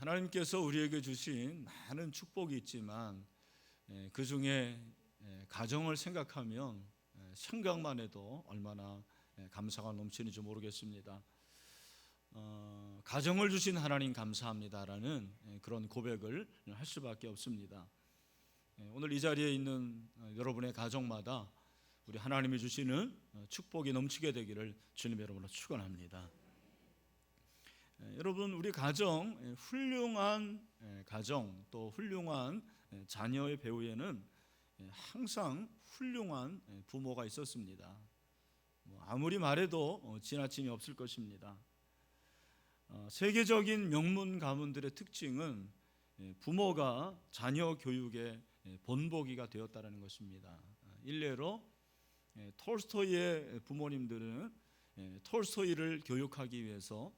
하나님께서 우리에게 주신 많은 축복이 있지만 그 중에 가정을 생각하면 생각만 해도 얼마나 감사가 넘치는지 모르겠습니다. 가정을 주신 하나님 감사합니다라는 그런 고백을 할 수밖에 없습니다. 오늘 이 자리에 있는 여러분의 가정마다 우리 하나님이 주시는 축복이 넘치게 되기를 주님의 이름으로 축원합니다. 여러분, 우리 가정, 훌륭한 가정 또 훌륭한 자녀의 배후에는 항상 훌륭한 부모가 있었습니다. 아무리 말해도 지나침이 없을 것입니다. 세계적인 명문 가문들의 특징은 부모가 자녀 교육의 본보기가 되었다는 것입니다. 일례로 톨스토이의 부모님들은 톨스토이를 교육하기 위해서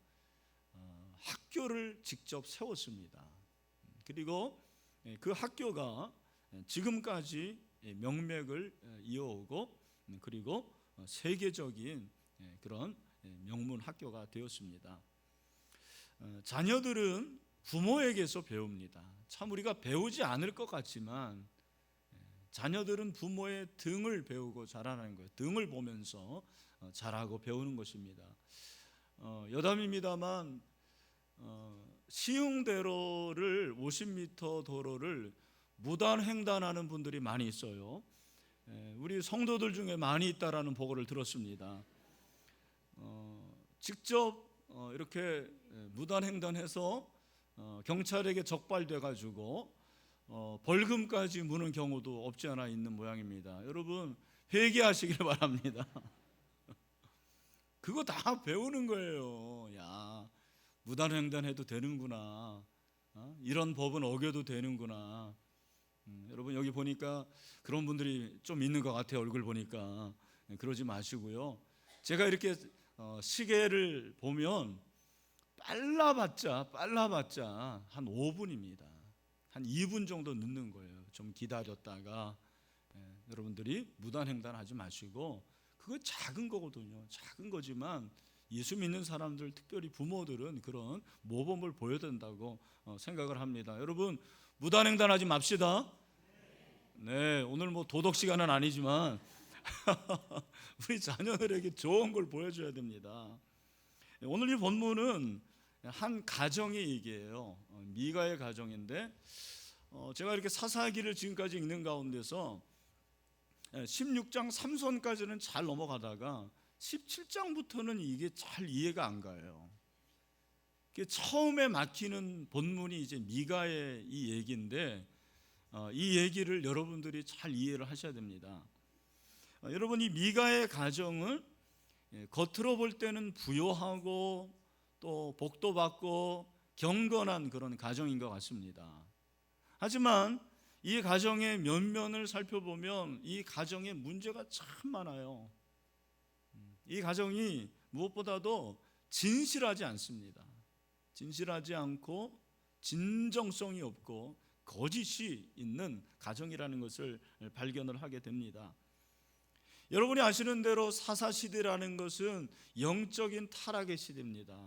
학교를 직접 세웠습니다. 그리고 그 학교가 지금까지 명맥을 이어오고 그리고 세계적인 그런 명문 학교가 되었습니다. 자녀들은 부모에게서 배웁니다. 참 우리가 배우지 않을 것 같지만 자녀들은 부모의 등을 배우고 자라는 거예요. 등을 보면서 자라고 배우는 것입니다. 여담입니다만 시흥대로를 50m 도로를 무단횡단하는 분들이 많이 있어요. 우리 성도들 중에 많이 있다라는 보고를 들었습니다. 직접 이렇게 무단횡단해서 경찰에게 적발돼 가지고 벌금까지 무는 경우도 없지 않아 있는 모양입니다. 여러분 회개하시길 바랍니다. 그거 다 배우는 거예요. 야, 무단횡단해도 되는구나. 이런 법은 어겨도 되는구나. 여러분 여기 보니까 그런 분들이 좀 있는 것 같아요. 얼굴 보니까. 그러지 마시고요. 제가 이렇게 시계를 보면 빨라봤자 한 5분입니다. 한 2분 정도 늦는 거예요. 좀 기다렸다가 여러분들이 무단횡단하지 마시고, 그거 작은 거거든요. 작은 거지만 예수 믿는 사람들, 특별히 부모들은 그런 모범을 보여야 된다고 생각을 합니다. 여러분 무단횡단하지 맙시다. 네, 오늘 도덕 시간은 아니지만 우리 자녀들에게 좋은 걸 보여줘야 됩니다. 오늘 이 본문은 한 가정의 얘기예요. 미가의 가정인데 제가 이렇게 사사기를 지금까지 읽는 가운데서 16장 3선까지는 잘 넘어가다가 17장부터는 이게 잘 이해가 안 가요. 처음에 막히는 본문이 이제 미가의 이 얘기인데 이 얘기를 여러분들이 잘 이해를 하셔야 됩니다. 여러분, 이 미가의 가정은 겉으로 볼 때는 부요하고 또 복도 받고 경건한 그런 가정인 것 같습니다. 하지만 이 가정의 면면을 살펴보면 이 가정에 문제가 참 많아요. 이 가정이 무엇보다도 진실하지 않습니다. 진실하지 않고 진정성이 없고 거짓이 있는 가정이라는 것을 발견을 하게 됩니다. 여러분이 아시는 대로 사사시대라는 것은 영적인 타락의 시대입니다.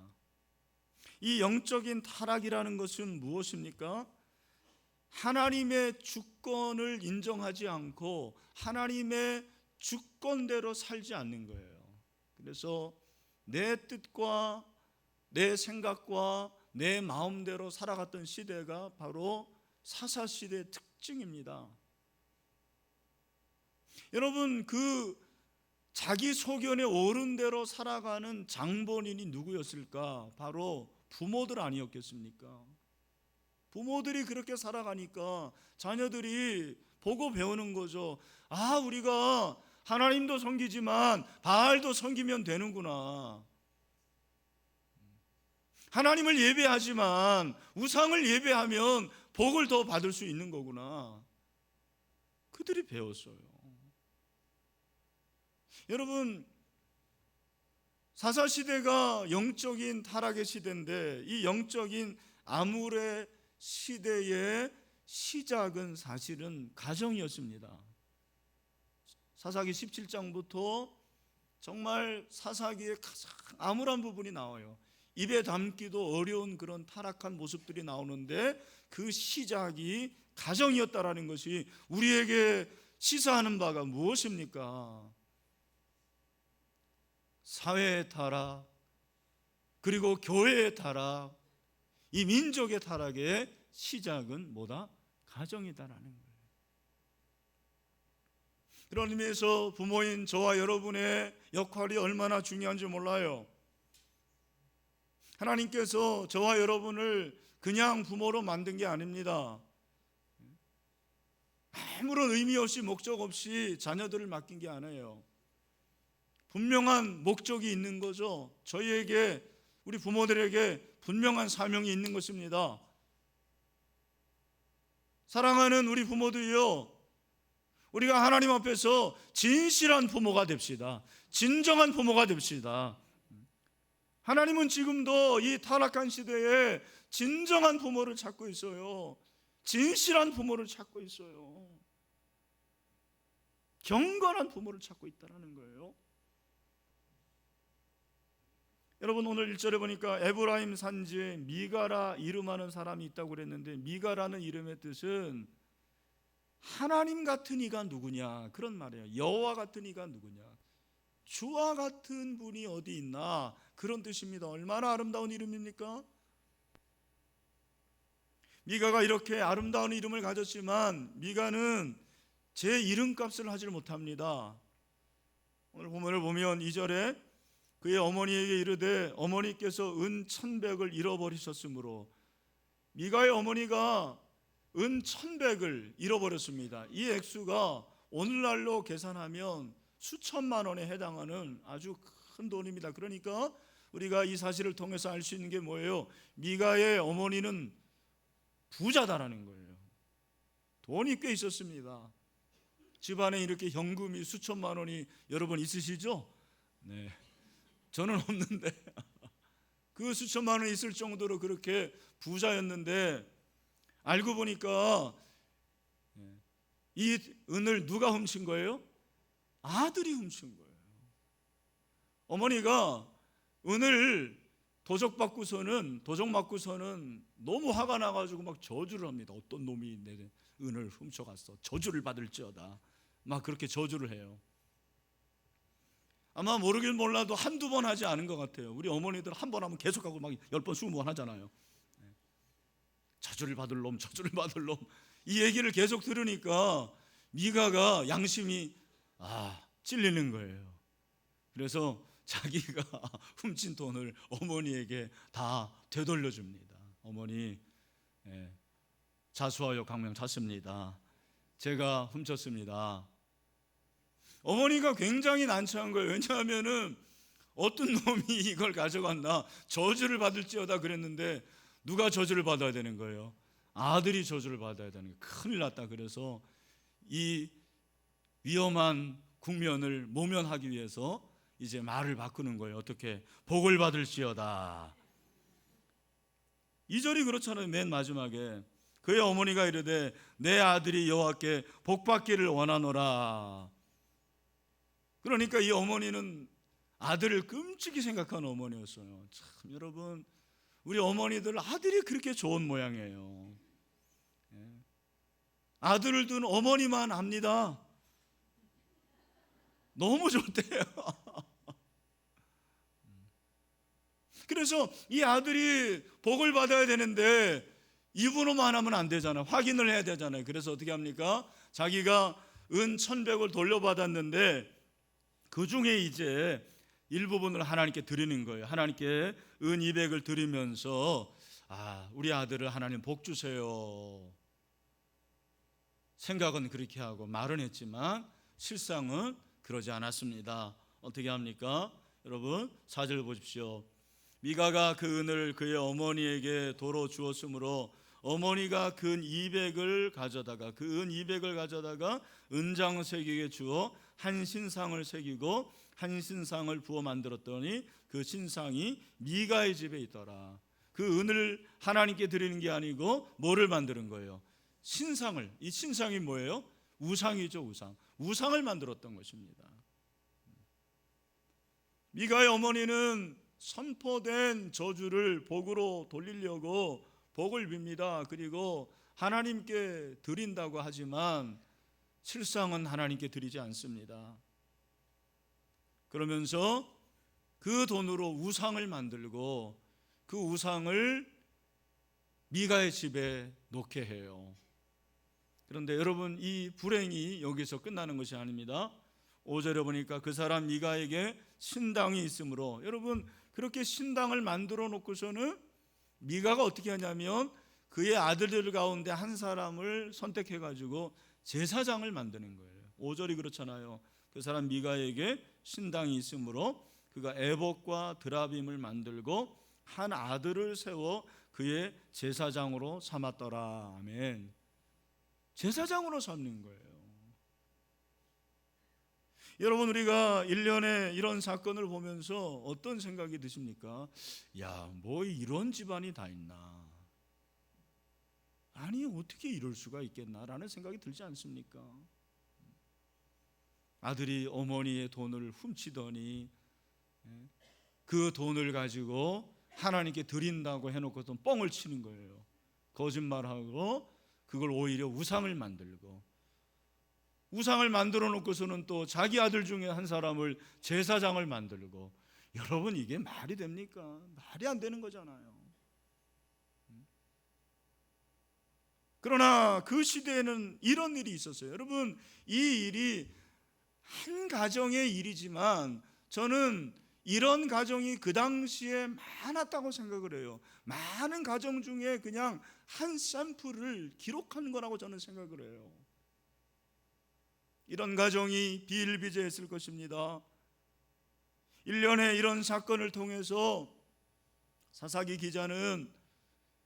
이 영적인 타락이라는 것은 무엇입니까? 하나님의 주권을 인정하지 않고 하나님의 주권대로 살지 않는 거예요. 그래서 내 뜻과 내 생각과 내 마음대로 살아갔던 시대가 바로 사사시대의 특징입니다. 여러분, 그 자기 소견에 옳은 대로 살아가는 장본인이 누구였을까? 바로 부모들 아니었겠습니까? 부모들이 그렇게 살아가니까 자녀들이 보고 배우는 거죠. 아, 우리가 하나님도 섬기지만 바알도 섬기면 되는구나. 하나님을 예배하지만 우상을 예배하면 복을 더 받을 수 있는 거구나. 그들이 배웠어요. 여러분, 사사시대가 영적인 타락의 시대인데 이 영적인 아물의 시대의 시작은 사실은 가정이었습니다. 사사기 17장부터 정말 사사기의 가장 암울한 부분이 나와요. 입에 담기도 어려운 그런 타락한 모습들이 나오는데 그 시작이 가정이었다라는 것이 우리에게 시사하는 바가 무엇입니까? 사회의 타락, 그리고 교회의 타락, 이 민족의 타락의 시작은 뭐다? 가정이다라는 거예요. 그런 의미에서 부모인 저와 여러분의 역할이 얼마나 중요한지 몰라요. 하나님께서 저와 여러분을 그냥 부모로 만든 게 아닙니다. 아무런 의미 없이 목적 없이 자녀들을 맡긴 게 아니에요. 분명한 목적이 있는 거죠. 저희에게, 우리 부모들에게 분명한 사명이 있는 것입니다. 사랑하는 우리 부모들이요, 우리가 하나님 앞에서 진실한 부모가 됩시다. 진정한 부모가 됩시다. 하나님은 지금도 이 타락한 시대에 진정한 부모를 찾고 있어요. 진실한 부모를 찾고 있어요. 경건한 부모를 찾고 있다는 거예요. 여러분, 오늘 1절에 보니까 에브라임 산지에 미가라 이름하는 사람이 있다고 그랬는데, 미가라는 이름의 뜻은 하나님 같은 이가 누구냐, 그런 말이에요. 여호와 같은 이가 누구냐, 주와 같은 분이 어디 있나, 그런 뜻입니다. 얼마나 아름다운 이름입니까? 미가가 이렇게 아름다운 이름을 가졌지만 미가는 제 이름값을 하질 못합니다. 오늘 본문을 보면 2절에 그의 어머니에게 이르되 어머니께서 은 1,100을 잃어버리셨으므로, 미가의 어머니가 은 1,100을 잃어버렸습니다. 이 액수가 오늘날로 계산하면 수천만 원에 해당하는 아주 큰 돈입니다. 그러니까 우리가 이 사실을 통해서 알 수 있는 게 뭐예요? 미가의 어머니는 부자다라는 거예요. 돈이 꽤 있었습니다. 집안에 이렇게 현금이 수천만 원이 여러분 있으시죠? 네, 저는 없는데 그 수천만 원이 있을 정도로 그렇게 부자였는데, 알고 보니까 이 은을 누가 훔친 거예요? 아들이 훔친 거예요. 어머니가 은을 도적 맞고서는 너무 화가 나가지고 막 저주를 합니다. 어떤 놈이 내 은을 훔쳐갔어, 저주를 받을지어다, 막 그렇게 저주를 해요. 아마 모르긴 몰라도 한두 번 하지 않은 것 같아요. 우리 어머니들 한 번 하면 계속하고 막 10번 20번 하잖아요. 저주를 받을 놈, 저주를 받을 놈, 이 얘기를 계속 들으니까 미가가 양심이 찔리는 거예요. 그래서 자기가 훔친 돈을 어머니에게 다 되돌려줍니다. 어머니, 자수하여 강명 찼습니다. 제가 훔쳤습니다. 어머니가 굉장히 난처한 거예요. 왜냐하면은 어떤 놈이 이걸 가져갔나, 저주를 받을지어다 그랬는데 누가 저주를 받아야 되는 거예요? 아들이 저주를 받아야 되는 거예요. 큰일 났다. 그래서 이 위험한 국면을 모면하기 위해서 이제 말을 바꾸는 거예요. 어떻게? 복을 받을지어다. 2절이 그렇잖아요. 맨 마지막에 그의 어머니가 이르되 내 아들이 여호와께 복 받기를 원하노라. 그러니까 이 어머니는 아들을 끔찍이 생각하는 어머니였어요. 참, 여러분, 우리 어머니들 아들이 그렇게 좋은 모양이에요. 아들을 둔 어머니만 압니다. 너무 좋대요. 그래서 이 아들이 복을 받아야 되는데 입으로만 하면 안 되잖아요. 확인을 해야 되잖아요. 그래서 어떻게 합니까? 자기가 은 1,100을 돌려받았는데 그 중에 이제 일부분을 하나님께 드리는 거예요. 하나님께 은 200을 드리면서 우리 아들을 하나님 복 주세요. 생각은 그렇게 하고 말은 했지만 실상은 그러지 않았습니다. 어떻게 합니까? 여러분 4절 보십시오. 미가가 그 은을 그의 어머니에게 도로 주었으므로 어머니가 그 은 200을 가져다가 은장색에게 주어 한 신상을 새기고 한 신상을 부어 만들었더니 그 신상이 미가의 집에 있더라. 그 은을 하나님께 드리는 게 아니고 뭐를 만드는 거예요? 신상을. 이 신상이 뭐예요? 우상이죠. 우상을 만들었던 것입니다. 미가의 어머니는 선포된 저주를 복으로 돌리려고 복을 빕니다. 그리고 하나님께 드린다고 하지만 실상은 하나님께 드리지 않습니다. 그러면서 그 돈으로 우상을 만들고 그 우상을 미가의 집에 놓게 해요. 그런데 여러분, 이 불행이 여기서 끝나는 것이 아닙니다. 5절에 보니까 그 사람 미가에게 신당이 있으므로, 여러분, 그렇게 신당을 만들어 놓고서는 미가가 어떻게 하냐면 그의 아들들 가운데 한 사람을 선택해 가지고 제사장을 만드는 거예요. 5절이 그렇잖아요. 그 사람 미가에게 신당이 있으므로 그가 에봇과 드라빔을 만들고 한 아들을 세워 그의 제사장으로 삼았더라. 아멘. 제사장으로 삼는 거예요. 여러분, 우리가 1년에 이런 사건을 보면서 어떤 생각이 드십니까? 야, 뭐 이런 집안이 다 있나? 아니, 어떻게 이럴 수가 있겠나라는 생각이 들지 않습니까? 아들이 어머니의 돈을 훔치더니 그 돈을 가지고 하나님께 드린다고 해놓고서 뻥을 치는 거예요. 거짓말하고 그걸 오히려 우상을 만들고, 우상을 만들어 놓고서는 또 자기 아들 중에 한 사람을 제사장을 만들고. 여러분, 이게 말이 됩니까? 말이 안 되는 거잖아요. 그러나 그 시대에는 이런 일이 있었어요. 여러분, 이 일이 한 가정의 일이지만 저는 이런 가정이 그 당시에 많았다고 생각을 해요. 많은 가정 중에 그냥 한 샘플을 기록한 거라고 저는 생각을 해요. 이런 가정이 비일비재했을 것입니다. 1년에 이런 사건을 통해서 사사기 기자는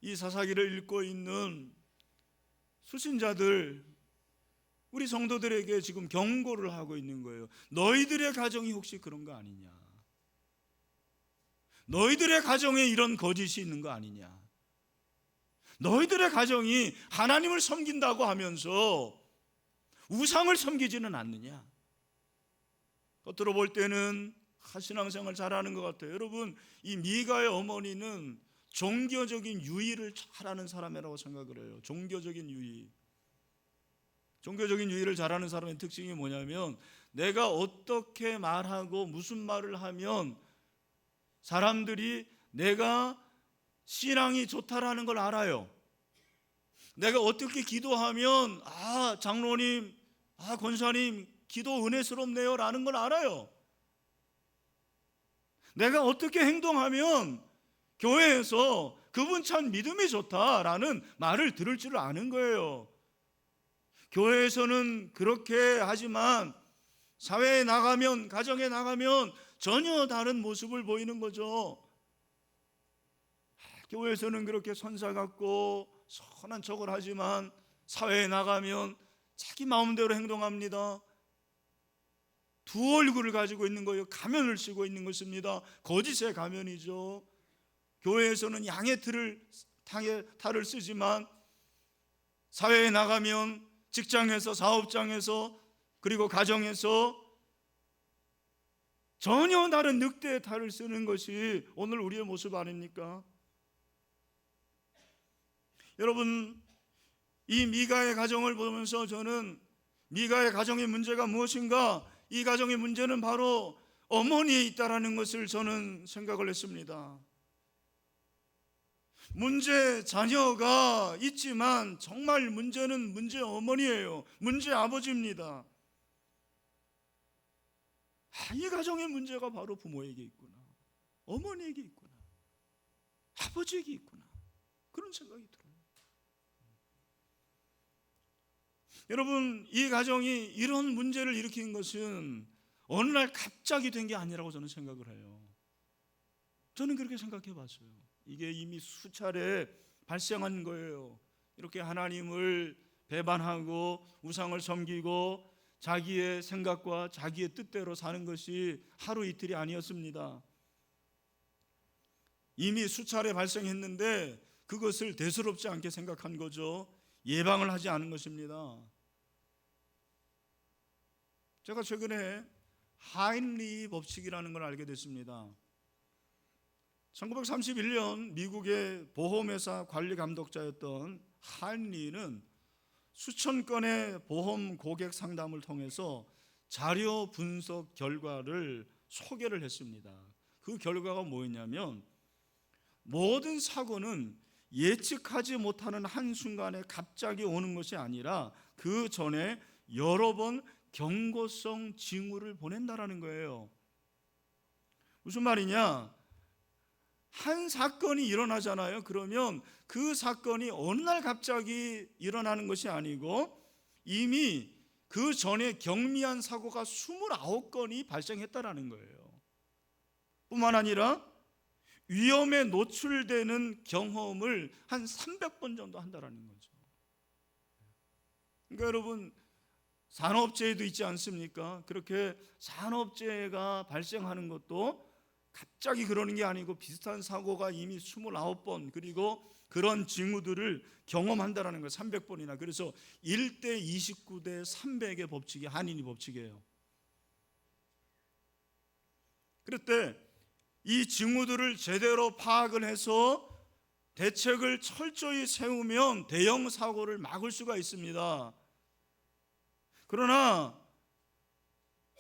이 사사기를 읽고 있는 수신자들, 우리 성도들에게 지금 경고를 하고 있는 거예요. 너희들의 가정이 혹시 그런 거 아니냐? 너희들의 가정에 이런 거짓이 있는 거 아니냐? 너희들의 가정이 하나님을 섬긴다고 하면서 우상을 섬기지는 않느냐? 겉으로 볼 때는 신앙생활 잘하는 것 같아요. 여러분, 이 미가의 어머니는 종교적인 유의를 잘하는 사람이라고 생각을 해요. 종교적인 유의. 종교적인 유의를 잘하는 사람의 특징이 뭐냐면 내가 어떻게 말하고 무슨 말을 하면 사람들이 내가 신앙이 좋다라는 걸 알아요. 내가 어떻게 기도하면 장로님, 권사님 기도 은혜스럽네요 라는 걸 알아요. 내가 어떻게 행동하면 교회에서 그분 참 믿음이 좋다라는 말을 들을 줄 아는 거예요. 교회에서는 그렇게 하지만 사회에 나가면, 가정에 나가면 전혀 다른 모습을 보이는 거죠. 교회에서는 그렇게 선사 같고 선한 척을 하지만 사회에 나가면 자기 마음대로 행동합니다. 두 얼굴을 가지고 있는 거예요. 가면을 쓰고 있는 것입니다. 거짓의 가면이죠. 교회에서는 양의 탈을 쓰지만 사회에 나가면 직장에서, 사업장에서, 그리고 가정에서 전혀 다른 늑대의 탈을 쓰는 것이 오늘 우리의 모습 아닙니까? 여러분, 이 미가의 가정을 보면서 저는 미가의 가정의 문제가 무엇인가? 이 가정의 문제는 바로 어머니에 있다라는 것을 저는 생각을 했습니다. 문제 자녀가 있지만 정말 문제는 문제 어머니예요. 문제 아버지입니다. 이 가정의 문제가 바로 부모에게 있구나, 어머니에게 있구나, 아버지에게 있구나, 그런 생각이 들어요. 여러분, 이 가정이 이런 문제를 일으킨 것은 어느 날 갑자기 된 게 아니라고 저는 생각을 해요. 저는 그렇게 생각해 봤어요. 이게 이미 수차례 발생한 거예요. 이렇게 하나님을 배반하고 우상을 섬기고 자기의 생각과 자기의 뜻대로 사는 것이 하루 이틀이 아니었습니다. 이미 수차례 발생했는데 그것을 대수롭지 않게 생각한 거죠. 예방을 하지 않은 것입니다. 제가 최근에 하인리 법칙이라는 걸 알게 됐습니다. 1931년 미국의 보험회사 관리 감독자였던 한리는 수천 건의 보험 고객 상담을 통해서 자료 분석 결과를 소개를 했습니다. 그 결과가 뭐였냐면, 모든 사고는 예측하지 못하는 한순간에 갑자기 오는 것이 아니라 그 전에 여러 번 경고성 징후를 보낸다라는 거예요. 무슨 말이냐? 한 사건이 일어나잖아요. 그러면 그 사건이 어느 날 갑자기 일어나는 것이 아니고 이미 그 전에 경미한 사고가 29건이 발생했다라는 거예요. 뿐만 아니라 위험에 노출되는 경험을 한 300번 정도 한다라는 거죠. 그러니까 여러분, 산업재해도 있지 않습니까? 그렇게 산업재해가 발생하는 것도 갑자기 그러는 게 아니고 비슷한 사고가 이미 29번, 그리고 그런 징후들을 경험한다라는 거예요. 300번이나. 그래서 1대 29대 300의 법칙이 한인이 법칙이에요. 그럴 때 이 징후들을 제대로 파악을 해서 대책을 철저히 세우면 대형 사고를 막을 수가 있습니다. 그러나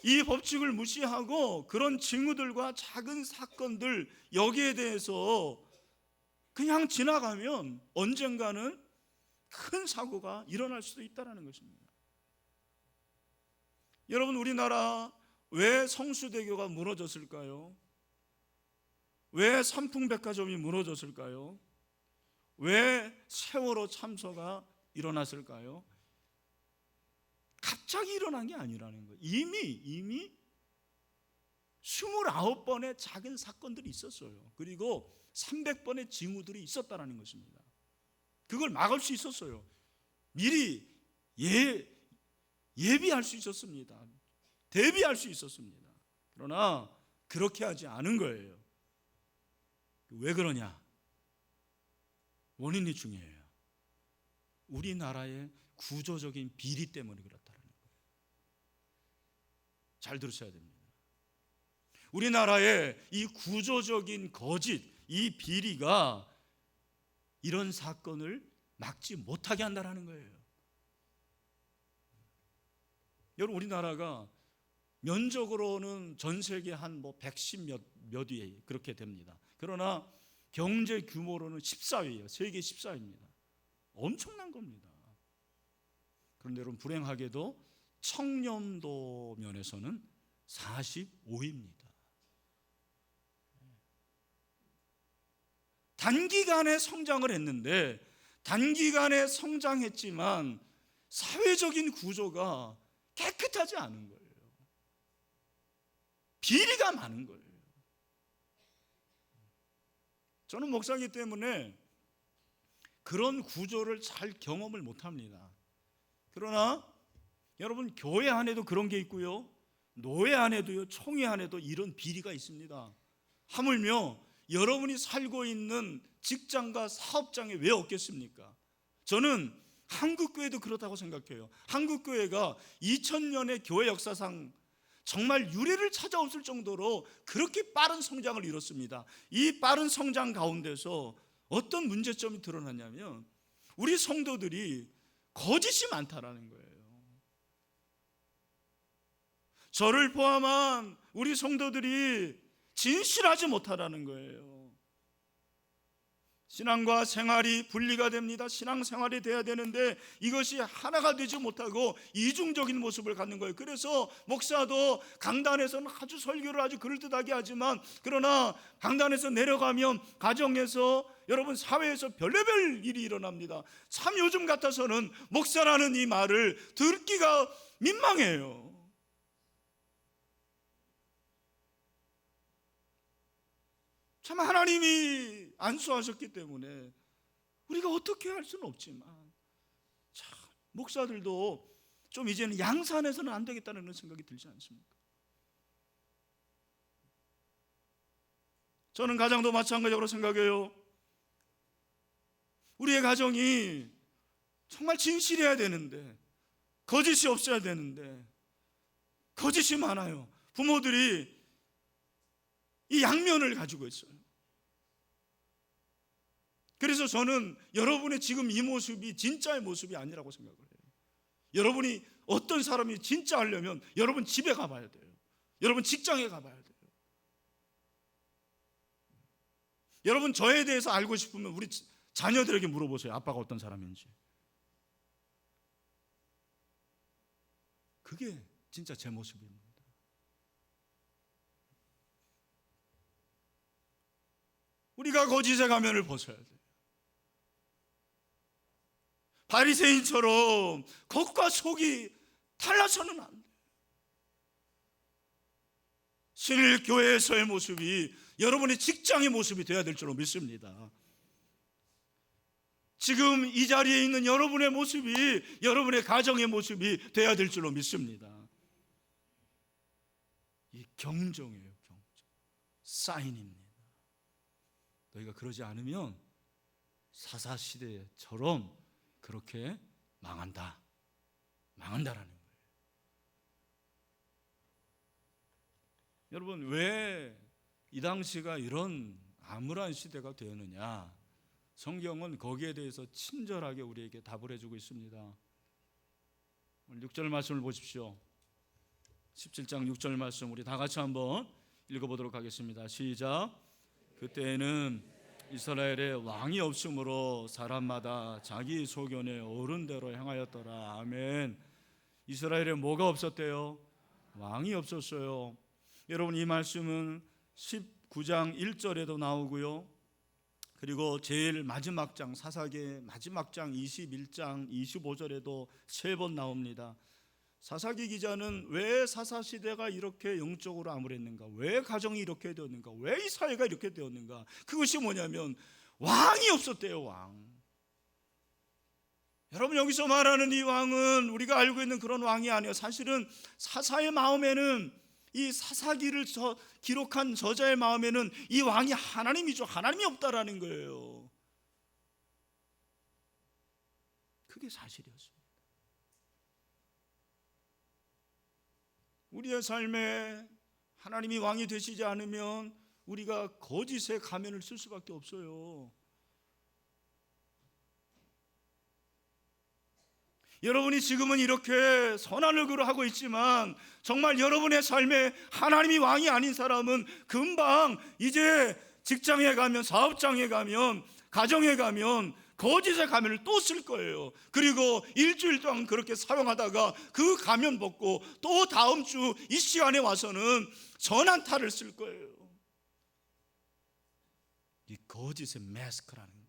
이 법칙을 무시하고 그런 징후들과 작은 사건들, 여기에 대해서 그냥 지나가면 언젠가는 큰 사고가 일어날 수도 있다는 것입니다. 여러분, 우리나라 왜 성수대교가 무너졌을까요? 왜 삼풍백화점이 무너졌을까요? 왜 세월호 참사가 일어났을까요? 갑자기 일어난 게 아니라는 거예요. 이미 29번의 작은 사건들이 있었어요. 그리고 300번의 징후들이 있었다는 것입니다. 그걸 막을 수 있었어요. 미리 예비할 수 있었습니다. 대비할 수 있었습니다. 그러나 그렇게 하지 않은 거예요. 왜 그러냐? 원인이 중요해요. 우리나라의 구조적인 비리 때문에 그렇다는 거예요. 잘 들으셔야 됩니다. 우리나라의 이 구조적인 거짓, 이 비리가 이런 사건을 막지 못하게 한다는 거예요. 여러분, 우리나라가 면적으로는 전 세계 한 110 몇 위에 그렇게 됩니다. 그러나 경제 규모로는 14위예요. 세계 14위입니다. 엄청난 겁니다. 그런데 여러분, 불행하게도 청렴도 면에서는 45위입니다. 단기간에 성장을 했는데, 단기간에 성장했지만 사회적인 구조가 깨끗하지 않은 거예요. 비리가 많은 거예요. 저는 목사이기 때문에 그런 구조를 잘 경험을 못합니다. 그러나 여러분, 교회 안에도 그런 게 있고요, 노예 안에도요, 총회 안에도 이런 비리가 있습니다. 하물며 여러분이 살고 있는 직장과 사업장에 왜 없겠습니까? 저는 한국교회도 그렇다고 생각해요. 한국교회가 2000년의 교회 역사상 정말 유례를 찾아없을 정도로 그렇게 빠른 성장을 이뤘습니다. 이 빠른 성장 가운데서 어떤 문제점이 드러났냐면, 우리 성도들이 거짓이 많다라는 거예요. 저를 포함한 우리 성도들이 진실하지 못하다는 거예요. 신앙과 생활이 분리가 됩니다. 신앙생활이 돼야 되는데 이것이 하나가 되지 못하고 이중적인 모습을 갖는 거예요. 그래서 목사도 강단에서는 아주 설교를 아주 그럴듯하게 하지만, 그러나 강단에서 내려가면 가정에서, 여러분, 사회에서 별의별 일이 일어납니다. 참 요즘 같아서는 목사라는 이 말을 듣기가 민망해요. 참 하나님이 안수하셨기 때문에 우리가 어떻게 할 수는 없지만, 참 목사들도 좀 이제는 양산해서는 안 되겠다는 그런 생각이 들지 않습니까? 저는 가정도 마찬가지로 생각해요. 우리의 가정이 정말 진실해야 되는데, 거짓이 없어야 되는데 거짓이 많아요. 부모들이 이 양면을 가지고 있어요. 그래서 저는 여러분의 지금 이 모습이 진짜의 모습이 아니라고 생각을 해요. 여러분이 어떤 사람이 진짜 하려면 여러분 집에 가봐야 돼요. 여러분 직장에 가봐야 돼요. 여러분 저에 대해서 알고 싶으면 우리 자녀들에게 물어보세요. 아빠가 어떤 사람인지. 그게 진짜 제 모습입니다. 우리가 거짓의 가면을 벗어야 돼요. 바리새인처럼 겉과 속이 달라서는 안 돼요. 신일 교회에서의 모습이 여러분의 직장의 모습이 되어야 될 줄로 믿습니다. 지금 이 자리에 있는 여러분의 모습이 여러분의 가정의 모습이 되어야 될 줄로 믿습니다. 이 경종이에요. 경종. 사인입니다. 너희가 그러지 않으면 사사시대처럼 그렇게 망한다라는 거예요. 여러분, 왜 이 당시가 이런 암울한 시대가 되었느냐? 성경은 거기에 대해서 친절하게 우리에게 답을 해주고 있습니다. 6절 말씀을 보십시오. 17장 6절 말씀 우리 다 같이 한번 읽어보도록 하겠습니다. 시작. 그때에는 이스라엘에 왕이 없으므로 사람마다 자기 소견에 옳은 대로 행하였더라. 아멘. 이스라엘에 뭐가 없었대요? 왕이 없었어요. 여러분, 이 말씀은 19장 1절에도 나오고요, 그리고 제일 마지막 장 사사기 마지막 장 21장 25절에도 3번 나옵니다. 사사기 기자는 왜 사사시대가 이렇게 영적으로 암울했는가, 왜 가정이 이렇게 되었는가, 왜 이 사회가 이렇게 되었는가, 그것이 뭐냐면 왕이 없었대요. 왕. 여러분, 여기서 말하는 이 왕은 우리가 알고 있는 그런 왕이 아니에요. 사실은 사사의 마음에는, 이 사사기를 기록한 저자의 마음에는 이 왕이 하나님이죠. 하나님이 없다라는 거예요. 그게 사실이었습니다. 우리의 삶에 하나님이 왕이 되시지 않으면 우리가 거짓의 가면을 쓸 수밖에 없어요. 여러분이 지금은 이렇게 선한 얼굴을 하고 있지만 정말 여러분의 삶에 하나님이 왕이 아닌 사람은 금방 이제 직장에 가면, 사업장에 가면, 가정에 가면 거짓의 가면을 또 쓸 거예요. 그리고 일주일 동안 그렇게 사용하다가 그 가면 벗고 또 다음 주 이 시간에 와서는 선한 탈을 쓸 거예요. 이 거짓의 마스크라는 거.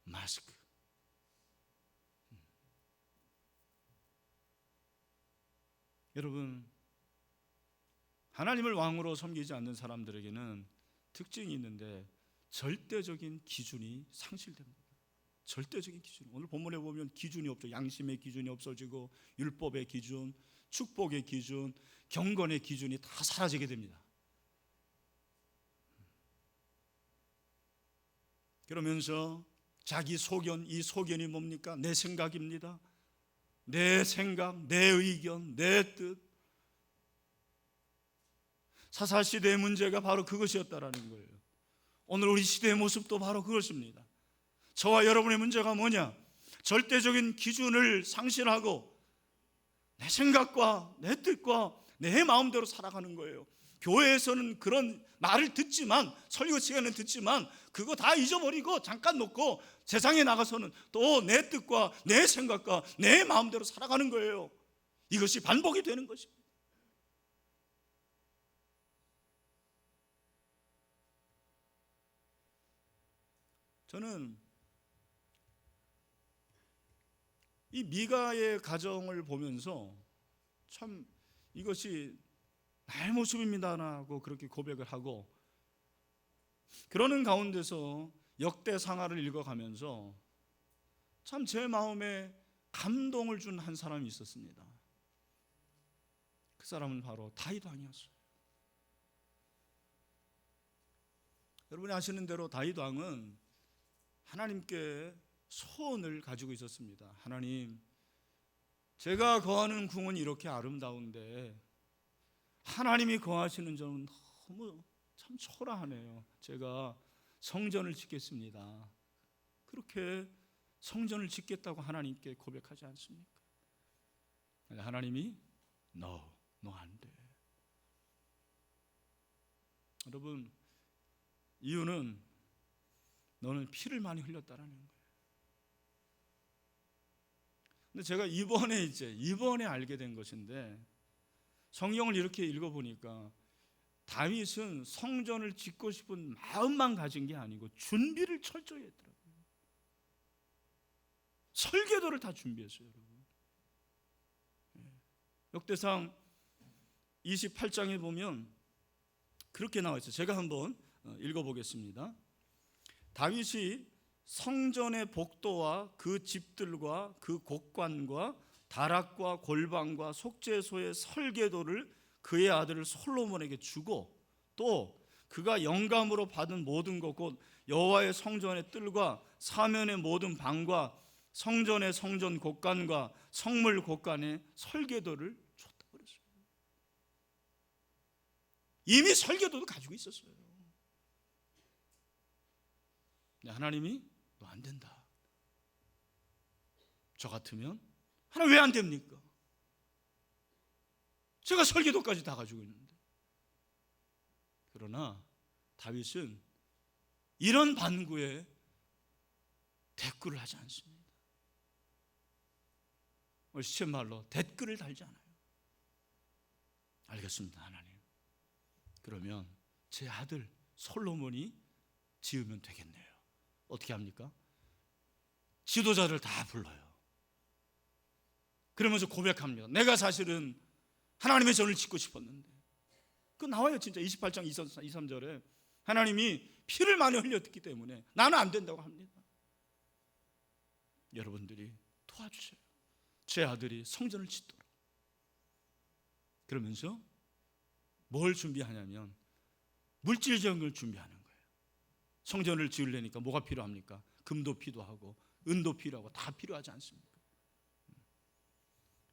마스크. 여러분, 하나님을 왕으로 섬기지 않는 사람들에게는 특징이 있는데 절대적인 기준이 상실됩니다. 절대적인 기준. 오늘 본문에 보면 기준이 없죠. 양심의 기준이 없어지고 율법의 기준, 축복의 기준, 경건의 기준이 다 사라지게 됩니다. 그러면서 자기 소견, 이 소견이 뭡니까? 내 생각입니다. 내 생각, 내 의견, 내 뜻. 사사시대의 문제가 바로 그것이었다라는 거예요. 오늘 우리 시대의 모습도 바로 그것입니다. 저와 여러분의 문제가 뭐냐? 절대적인 기준을 상실하고 내 생각과 내 뜻과 내 마음대로 살아가는 거예요. 교회에서는 그런 말을 듣지만, 설교 시간에 듣지만 그거 다 잊어버리고 잠깐 놓고 세상에 나가서는 또 내 뜻과 내 생각과 내 마음대로 살아가는 거예요. 이것이 반복이 되는 것입니다. 저는 이 미가의 가정을 보면서 참 이것이 나의 모습입니다라고 그렇게 고백을 하고, 그러는 가운데서 역대상하를 읽어가면서 참 제 마음에 감동을 준 한 사람이 있었습니다. 그 사람은 바로 다윗 왕이었어요. 여러분이 아시는 대로 다윗 왕은 하나님께 소원을 가지고 있었습니다. 하나님, 제가 거하는 궁은 이렇게 아름다운데 하나님이 거하시는 점은 너무 참 초라하네요. 제가 성전을 짓겠습니다. 그렇게 성전을 짓겠다고 하나님께 고백하지 않습니까? 하나님이 너 안 돼. 여러분, 이유는 너는 피를 많이 흘렸다라는 거예요. 근데 제가 이번에 알게 된 것인데, 성경을 이렇게 읽어보니까 다윗은 성전을 짓고 싶은 마음만 가진 게 아니고 준비를 철저히 했더라고요. 설계도를 다 준비했어요, 여러분. 역대상 28장에 보면 그렇게 나와 있어요. 제가 한번 읽어보겠습니다. 다윗이 성전의 복도와 그 집들과 그 곡관과 다락과 골방과 속죄소의 설계도를 그의 아들 솔로몬에게 주고, 또 그가 영감으로 받은 모든 것 곧 여호와의 성전의 뜰과 사면의 모든 방과 성전의 성전 곡관과 성물 곡관의 설계도를 줬다 그랬어요. 이미 설계도도 가지고 있었어요. 하나님이 너 안 된다. 저 같으면 하나님 왜 안 됩니까? 제가 설계도까지 다 가지고 있는데. 그러나 다윗은 이런 반구에 대꾸를 하지 않습니다. 시쳇말로 댓글을 달지 않아요. 알겠습니다, 하나님. 그러면 제 아들 솔로몬이 지으면 되겠네요. 어떻게 합니까? 지도자를 다 불러요. 그러면서 고백합니다. 내가 사실은 하나님의 전을 짓고 싶었는데. 그거 나와요, 진짜. 28장 2, 3절에 하나님이 피를 많이 흘렸기 때문에 나는 안 된다고 합니다. 여러분들이 도와주세요. 제 아들이 성전을 짓도록. 그러면서 뭘 준비하냐면 물질적인 걸 준비하는 거예요. 성전을 지으려니까 뭐가 필요합니까? 금도 필요하고 은도 필요하고 다 필요하지 않습니까?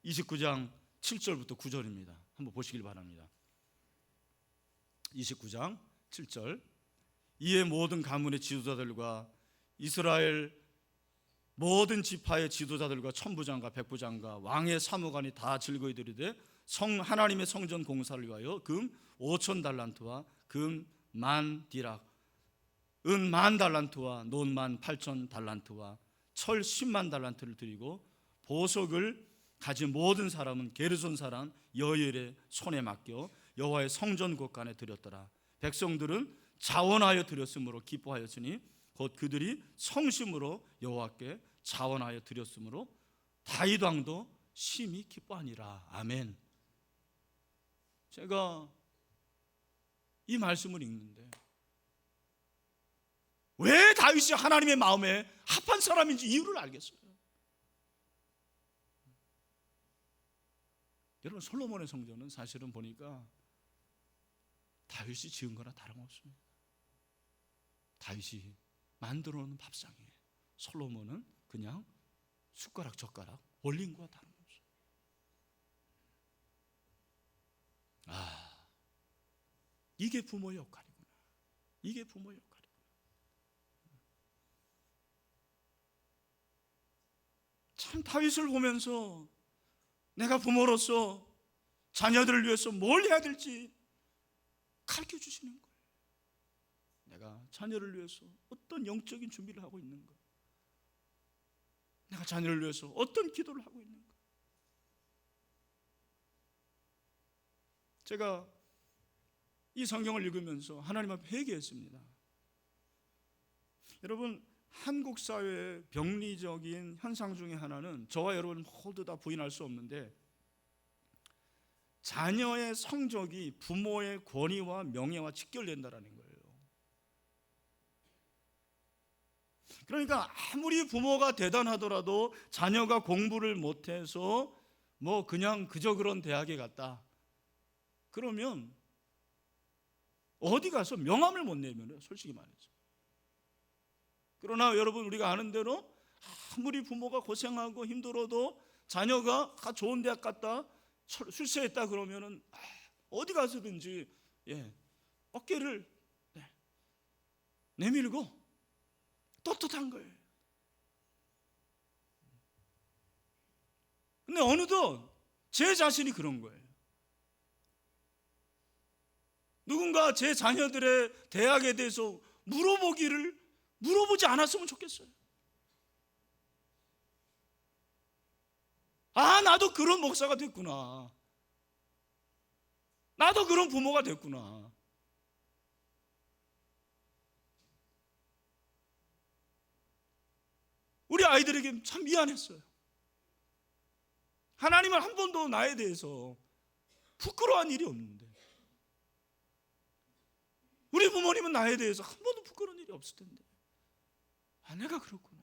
29장 7절부터 9절입니다. 한번 보시길 바랍니다. 29장 7절. 이에 모든 가문의 지도자들과 이스라엘 모든 지파의 지도자들과 천부장과 백부장과 왕의 사무관이 다 즐거이 드리되 하나님의 성전 공사를 위하여 금 5천 달란트와 금 1만 디락, 은 1만 달란트와 논 18,000 달란트와 철 10만 달란트를 드리고 보석을 가진 모든 사람은 게르손 사람 여엘의 손에 맡겨 여호와의 성전 곳간에 드렸더라. 백성들은 자원하여 드렸으므로 기뻐하였으니 곧 그들이 성심으로 여호와께 자원하여 드렸으므로 다윗 왕도 심히 기뻐하니라. 아멘. 제가 이 말씀을 읽는데 왜 다윗이 하나님의 마음에 합한 사람인지 이유를 알겠어요. 여러분, 솔로몬의 성전은 사실은 보니까 다윗이 지은 거나 다름없습니다. 다윗이 만들어 놓은 밥상에 솔로몬은 그냥 숟가락 젓가락 올린 거와 다름없어요. 이게 부모의 역할이구나. 이게 부모의 역할이구나. 참 다윗을 보면서 내가 부모로서 자녀들을 위해서 뭘 해야 될지 가르쳐 주시는 거예요. 내가 자녀를 위해서 어떤 영적인 준비를 하고 있는가, 내가 자녀를 위해서 어떤 기도를 하고 있는가. 제가 이 성경을 읽으면서 하나님 앞에 회개했습니다. 여러분, 한국 사회의 병리적인 현상 중에 하나는 저와 여러분 모두 다 부인할 수 없는데 자녀의 성적이 부모의 권위와 명예와 직결된다는 거예요. 그러니까 아무리 부모가 대단하더라도 자녀가 공부를 못해서 뭐 그냥 그저 그런 대학에 갔다 그러면 어디 가서 명함을 못 내면요, 솔직히 말해서. 그러나 여러분, 우리가 아는 대로 아무리 부모가 고생하고 힘들어도 자녀가 좋은 대학 갔다 출세했다 그러면은 어디 가서든지 어깨를 내밀고 떳떳한 거예요. 근데 어느덧 제 자신이 그런 거예요. 누군가 제 자녀들의 대학에 대해서 물어보지 않았으면 좋겠어요. 아, 나도 그런 목사가 됐구나. 나도 그런 부모가 됐구나. 우리 아이들에게 참 미안했어요. 하나님은 한 번도 나에 대해서 부끄러워한 일이 없는데, 우리 부모님은 나에 대해서 한 번도 부끄러운 일이 없을 텐데, 아, 내가 그렇구나.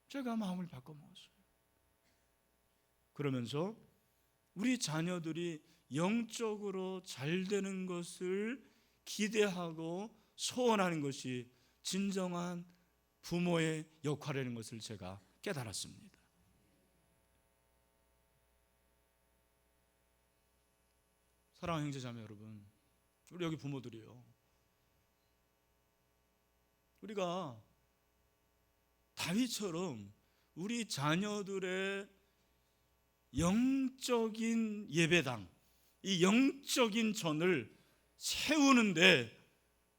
제가 마음을 바꿔먹었어요. 그러면서 우리 자녀들이 영적으로 잘 되는 것을 기대하고 소원하는 것이 진정한 부모의 역할이라는 것을 제가 깨달았습니다. 사랑하는 형제자매 여러분, 우리 여기 부모들이요, 우리가 다윗처럼 우리 자녀들의 영적인 예배당, 이 영적인 전을 세우는데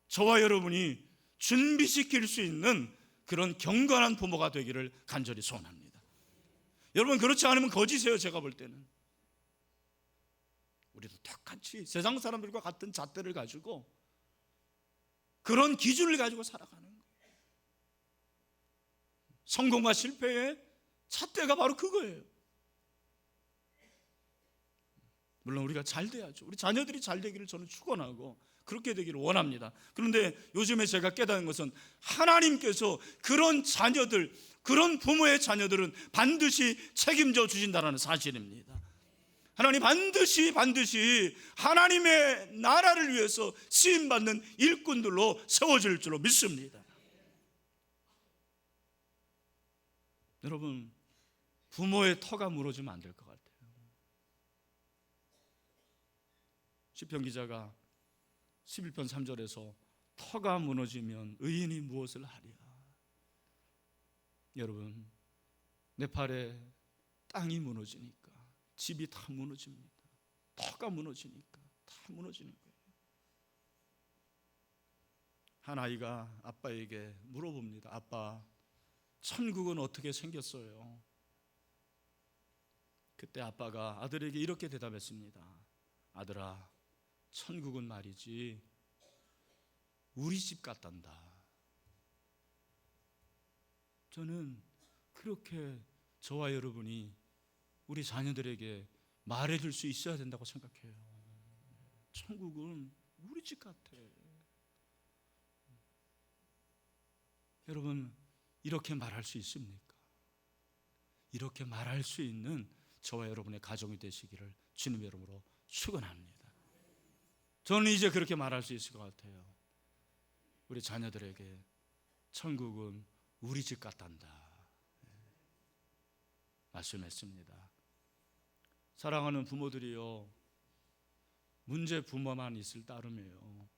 저와 여러분이 준비시킬 수 있는 그런 경건한 부모가 되기를 간절히 소원합니다. 여러분, 그렇지 않으면 거짓이에요. 제가 볼 때는 우리도 똑같이 세상 사람들과 같은 잣대를 가지고 그런 기준을 가지고 살아가는 거예요. 성공과 실패의 잣대가 바로 그거예요. 물론 우리가 잘 돼야죠. 우리 자녀들이 잘 되기를 저는 축원하고 그렇게 되기를 원합니다. 그런데 요즘에 제가 깨달은 것은 하나님께서 그런 자녀들, 그런 부모의 자녀들은 반드시 책임져 주신다는 사실입니다. 하나님 반드시 하나님의 나라를 위해서 쓰임받는 일꾼들로 세워질 줄로 믿습니다. 여러분, 부모의 터가 무너지면 안 될 것 같아요. 시편 기자가 11편 3절에서 터가 무너지면 의인이 무엇을 하랴. 여러분, 내 팔에 땅이 무너지니까, 집이 다 무너집니다. 터가 무너지니까 다 무너지는 거예요. 한 아이가 아빠에게 물어봅니다. 아빠, 천국은 어떻게 생겼어요? 그때 아빠가 아들에게 이렇게 대답했습니다. 아들아, 천국은 말이지 우리 집 같단다. 저는 그렇게 저와 여러분이 우리 자녀들에게 말해줄 수 있어야 된다고 생각해요. 천국은 우리 집 같아. 여러분, 이렇게 말할 수 있습니까? 이렇게 말할 수 있는 저와 여러분의 가정이 되시기를 주님의 이름으로 축원합니다. 저는 이제 그렇게 말할 수 있을 것 같아요. 우리 자녀들에게 천국은 우리 집 같단다 말씀했습니다. 사랑하는 부모들이요, 문제 부모만 있을 따름이에요.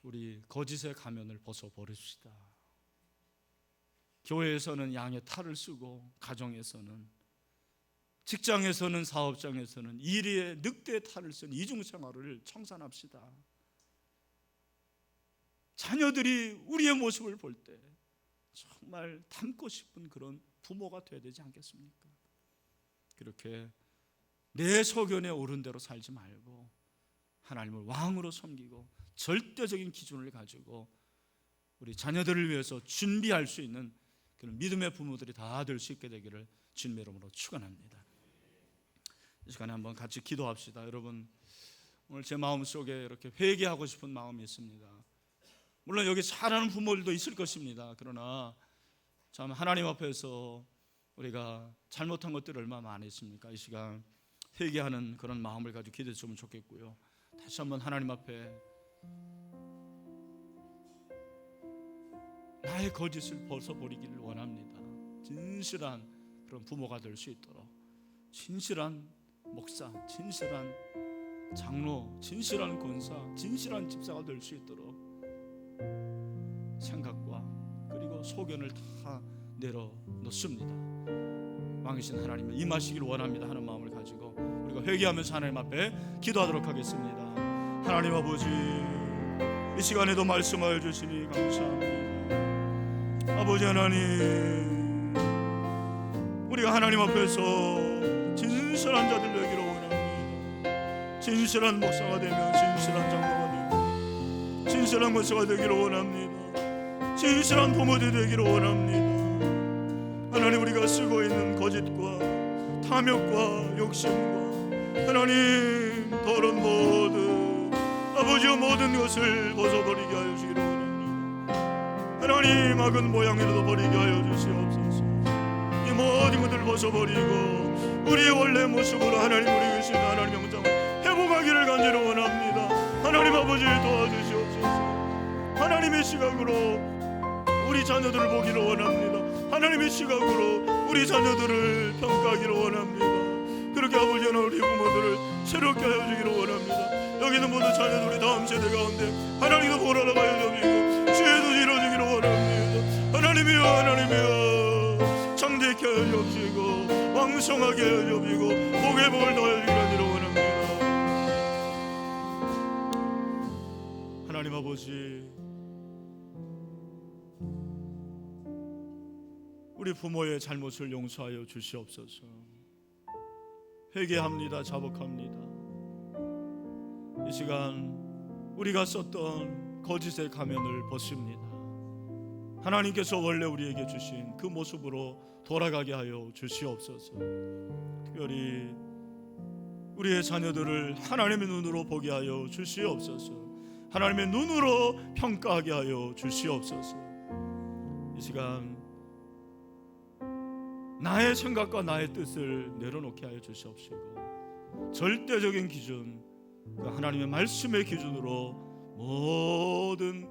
우리 거짓의 가면을 벗어버립시다. 교회에서는 양의 탈을 쓰고, 가정에서는, 직장에서는, 사업장에서는 일의 늑대의 탈을 쓴 이중생활을 청산합시다. 자녀들이 우리의 모습을 볼 때 정말 닮고 싶은 그런 부모가 되어야 되지 않겠습니까? 그렇게 내 소견에 오른 대로 살지 말고 하나님을 왕으로 섬기고 절대적인 기준을 가지고 우리 자녀들을 위해서 준비할 수 있는 그런 믿음의 부모들이 다 될 수 있게 되기를 주님의 이름으로 축원합니다. 이 시간에 한번 같이 기도합시다. 여러분, 오늘 제 마음속에 이렇게 회개하고 싶은 마음이 있습니다. 물론 여기 잘하는 부모들도 있을 것입니다. 그러나 참 하나님 앞에서 우리가 잘못한 것들이 얼마나 많이 있습니까? 이 시간 회개하는 그런 마음을 가지고 기도했으면 좋겠고요. 다시 한번 하나님 앞에 나의 거짓을 벗어버리기를 원합니다. 진실한 그런 부모가 될 수 있도록, 진실한 목사, 진실한 장로, 진실한 권사, 진실한 집사가 될 수 있도록 생각과 그리고 소견을 다 내려놓습니다. 왕이신 하나님을 임하시기를 원합니다 하는 마음을 가지고 우리가 회개하면서 하나님 앞에 기도하도록 하겠습니다. 하나님 아버지, 이 시간에도 말씀하여 주시니 감사합니다. 아버지 하나님, 우리가 하나님 앞에서 진실한 자들 되기를 원합니다. 진실한 목사가 되면 진실한 장로가 되고 진실한 권사가 되기를 원합니다. 진실한 부모들 되기를 원합니다. 하나님, 우리가 쓰고 있는 거짓과 탐욕과 욕심과 하나님 더러운 모든 아버지의 모든 것을 벗어버리게 하여 주기를 원합니다. 하나님, 악은 모양이라도 버리게 하여 주시옵소서. 이 모든 것들을 벗어버리고 우리의 원래 모습으로 하나님, 우리 계신 하나님 영장을 회복하기를 간절히 원합니다. 하나님 아버지, 도와주시옵소서. 하나님의 시각으로 우리 자녀들을 보기를 원합니다. 하나님의 시각으로 우리 자녀들을 평가하기를 원합니다. 그렇게 아버지 하나님, 우리 부모들을 새롭게 하여 주기를 원합니다. 여기 있는 모든 자녀들, 우리 다음 세대 가운데 하나님도 보라라 하여 주시고 지혜도 이루어지기를 원합니다. 하나님이여, 하나님이여, 창대케 하여 주시고 왕성하게 하여 주시고 복의 복을 더하여 주기를 원합니다. 하나님 아버지, 우리 부모의 잘못을 용서하여 주시옵소서. 회개합니다. 자복합니다. 이 시간 우리가 썼던 거짓의 가면을 벗습니다. 하나님께서 원래 우리에게 주신 그 모습으로 돌아가게 하여 주시옵소서. 특별히 우리의 자녀들을 하나님의 눈으로 보게 하여 주시옵소서. 하나님의 눈으로 평가하게 하여 주시옵소서. 이 시간 나의 생각과 나의 뜻을 내려놓게 하여 주시옵시고 절대적인 기준, 그 하나님의 말씀의 기준으로 모든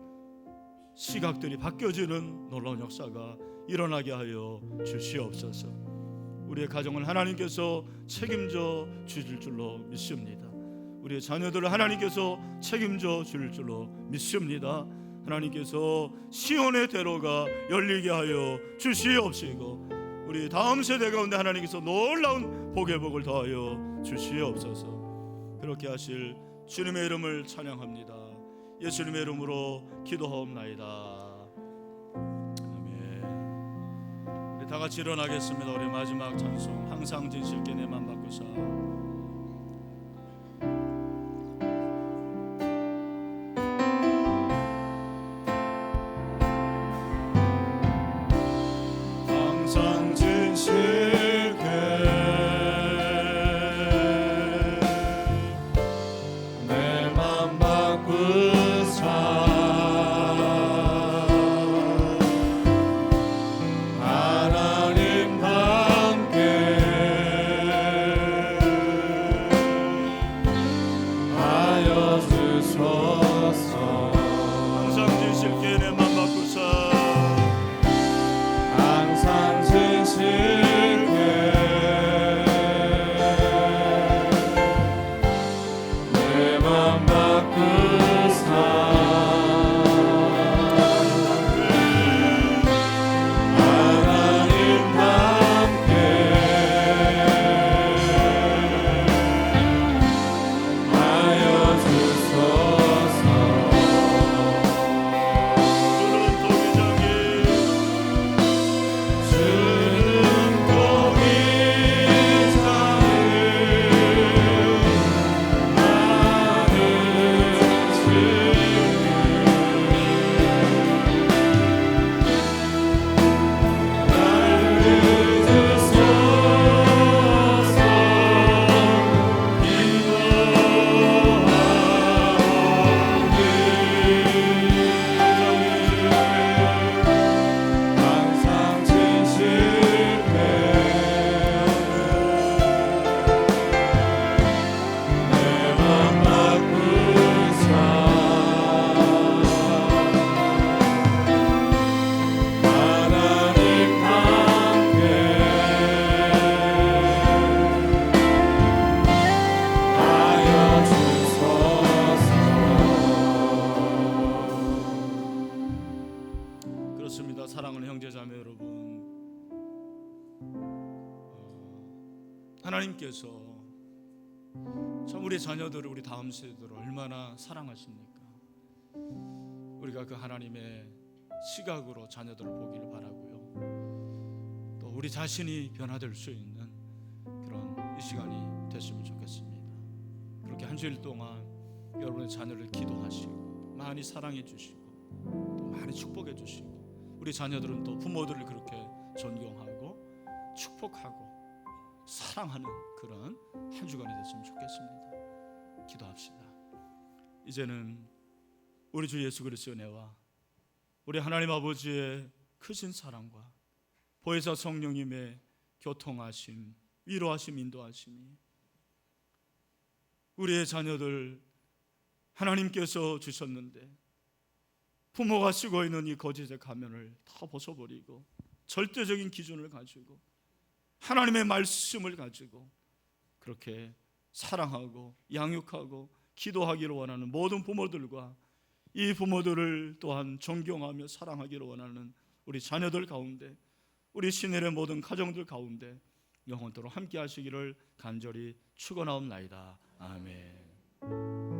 시각들이 바뀌어지는 놀라운 역사가 일어나게 하여 주시옵소서. 우리의 가정을 하나님께서 책임져 주실 줄로 믿습니다. 우리의 자녀들을 하나님께서 책임져 주실 줄로 믿습니다. 하나님께서 시온의 대로가 열리게 하여 주시옵시고 우리 다음 세대 가운데 하나님께서 놀라운 복의 복을 더하여 주시옵소서. 그렇게 하실 주님의 이름을 찬양합니다. 예수님의 이름으로 기도하옵나이다. 아멘. 우리 다 같이 일어나겠습니다. 우리 마지막 찬송, 항상 진실께 내 맘 바꾸사. 사랑하는 형제자매 여러분, 하나님께서 참 우리 자녀들을, 우리 다음 세대들을 얼마나 사랑하십니까? 우리가 그 하나님의 시각으로 자녀들을 보기를 바라고요. 또 우리 자신이 변화될 수 있는 그런 이 시간이 됐으면 좋겠습니다. 그렇게 한 주일 동안 여러분의 자녀를 기도하시고 많이 사랑해 주시고 또 많이 축복해 주시고, 우리 자녀들은 또 부모들을 그렇게 존경하고 축복하고 사랑하는 그런 한 주간이 됐으면 좋겠습니다. 기도합시다. 이제는 우리 주 예수 그리스도의 은혜와 우리 하나님 아버지의 크신 사랑과 보혜사 성령님의 교통하심, 위로하심, 인도하심이 우리의 자녀들 하나님께서 주셨는데 부모가 쓰고 있는 이 거짓의 가면을 다 벗어버리고 절대적인 기준을 가지고 하나님의 말씀을 가지고 그렇게 사랑하고 양육하고 기도하기를 원하는 모든 부모들과 이 부모들을 또한 존경하며 사랑하기를 원하는 우리 자녀들 가운데, 우리 신일의 모든 가정들 가운데 영원토록 함께 하시기를 간절히 축원하옵나이다. 아멘.